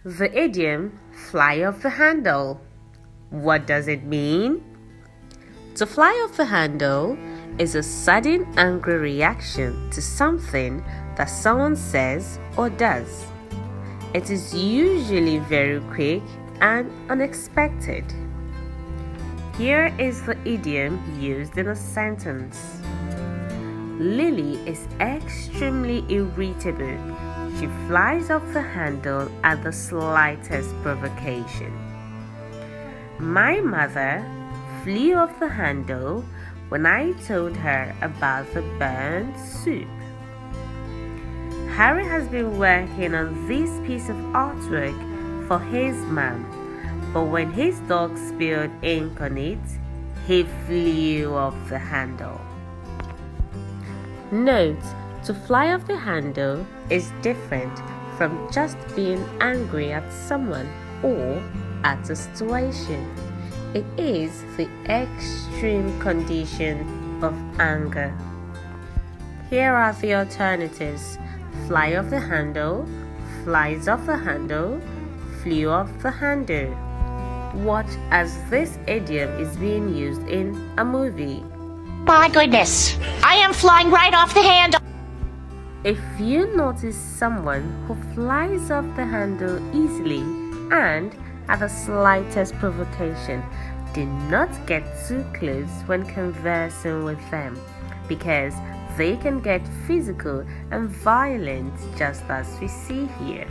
The idiom fly off the handle. What does it mean? To fly off the handle is a sudden angry reaction to something that someone says or does. It is usually very quick and unexpected. Here is the idiom used in a sentence. Lily is extremely irritable. She flies off the handle at the slightest provocation. My mother flew off the handle when I told her about the burnt soup. Harry has been working on this piece of artwork for his mom, but when his dog spilled ink on it, he flew off the handle. Note, to fly off the handle is different from just being angry at someone or at a situation. It is the extreme condition of anger. Here are the alternatives: fly off the handle, flies off the handle, flew off the handle. Watch as this idiom is being used in a movie. My goodness, I am flying right off the handle. If you notice someone who flies off the handle easily and at the slightest provocation, do not get too close when conversing with them, because they can get physical and violent, just as we see here.